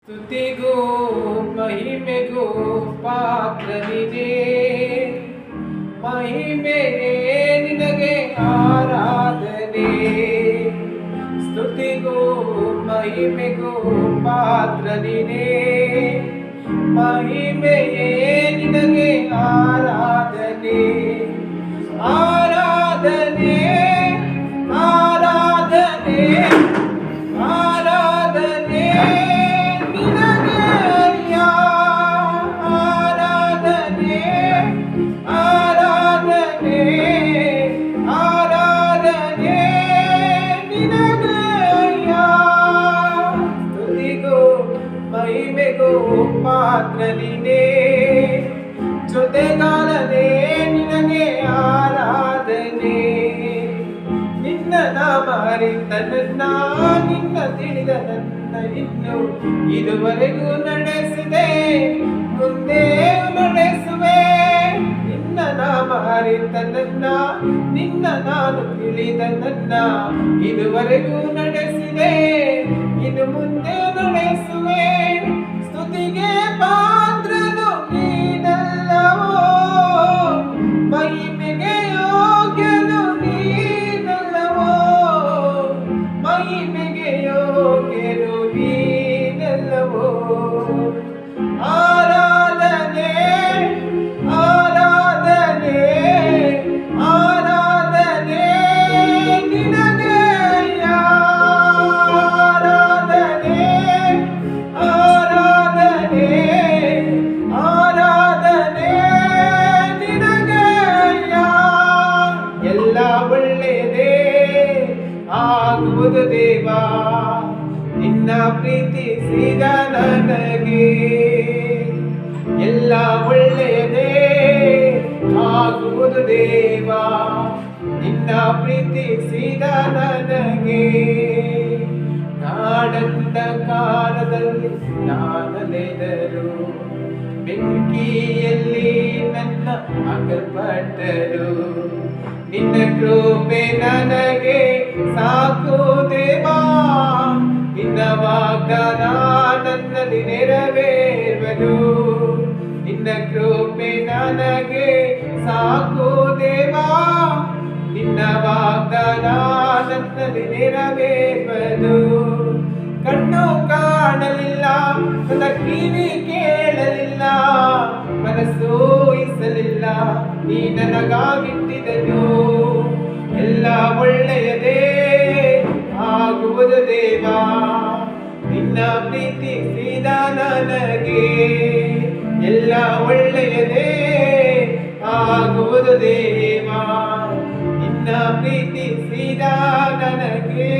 ಸ್ತುತಿಗೂ ಮಹಿಮೆಗೂ ಪಾತ್ರನಿದೆ, ಮಹಿಮೆಯೇ ನಿನಗೆ ಆರಾಧನೆ. ಸ್ತುತಿಗೂ ಮಹಿಮೆಗೂ ಪಾತ್ರನಿದೆ, ಮಹಿಮೆಯೇ ನಿನಗೆ ಆರಾಧನೆ. ಆರಾಧನೆ ಆರಾಧನೆ ಆರಾಧನೆ ನಿನಗೆ ಅಯ್ಯ. ಆರಾಧನೆ ಆರಾಧನೆ ಆರಾಧನೆ ನಿನಗೆ ಅಯ್ಯ. ಸ್ತುತಿಗೂ ಮಹಿಮೆಗೂ ಪಾತ್ರನಿದೆ, ಜೊತೆಗಾರನೇ ನಿನಗೆ ಆರಾಧನೆ. ನಿನ್ನ ನಾಮ ಅರಿತ ನನ್ನ, ನಿನ್ನ ತಿಳಿದ ನನ್ನ ಇನ್ನು ಇದುವರೆಗೂ ನಡೆಸಿದೆ, ಮುಂದೆ ನಡೆಸುವೆ. ನಿನ್ನ ನಾಮ ಅರಿತ ನನ್ನ, ನಿನ್ನ ನಾನು ತಿಳಿದ ನನ್ನ ಇದುವರೆಗೂ ನಡೆಸಿದೆ, ಇನ್ನು ಮುಂದೆ ನಡೆಸುವೆ. ಸ್ತುತಿಗೆ ಪಾತ್ರನು ನೀನಲ್ಲವೋ, ಮಹಿಮೆಗೆ ಯೋಗ್ಯನು ನೀನಲ್ಲವೋ, ಮಹಿಮೆಗೆ ಯೋಗ್ಯನು ನೀನಲ್ಲವೋ. ಆರಾಧನೆ ಆರಾಧನೆ ಆರಾಧನೆ ನಿನಗೆ ಅಯ್ಯ. ಆರಾಧನೆ ಆರಾಧನೆ ಆರಾಧನೆ ನಿನಗೆ ಅಯ್ಯ. ಎಲ್ಲ ಒಳ್ಳೆಯದೇ ಆಗುವುದು ದೇವಾ, ನಿನ್ನ ಪ್ರೀತಿಸಿದ ನನಗೆ. ಎಲ್ಲ ಒಳ್ಳೆಯದೇ ಆಗುವುದು ದೇವಾ, ನಿನ್ನ ಪ್ರೀತಿಸಿದ ನನಗೆ. ಕಾಡಂಧಕಾರದಲ್ಲಿ ನಾನಲೆದರು, ಬೆಂಕಿಯಲ್ಲಿ ನನ್ನ ಹಾಕಲ್ಪಟ್ಟರು, ನಿನ್ನ ಕೃಪೆ ನನಗೆ ಸಾಕು ದೇವಾ. ನಿನ್ನ ವಾಗ್ದಾನ ನನ್ನಲ್ಲಿ ನೆರವೇರುವುದು, ನಿನ್ನ ಕೃಪೆ ನನಗೆ ಸಾಕು ದೇವಾ. ನಿನ್ನ ವಾಗ್ದಾನ ನನ್ನಲ್ಲಿ ನೆರವೇರುವುದು. ಕಣ್ಣು ಕಾಣಲಿಲ್ಲ, ನನ್ನ ಕಿವಿ ಕೇಳಲಿಲ್ಲ, ಮನಸ್ಸು ಊಹಿಸಲಿಲ್ಲ, ನೀ ನನಗಾಗಿಟ್ಟಿದನು. ಎಲ್ಲ ಒಳ್ಳೆಯದೇ ಆಗುವುದು ದೇವಾ, ನಿನ್ನ ಪ್ರೀತಿಸಿದ ನನಗೆ. ಎಲ್ಲ ಒಳ್ಳೆಯದೇ ಆಗುವುದು ದೇವಾ, ನಿನ್ನ ಪ್ರೀತಿಸಿದ ನನಗೆ.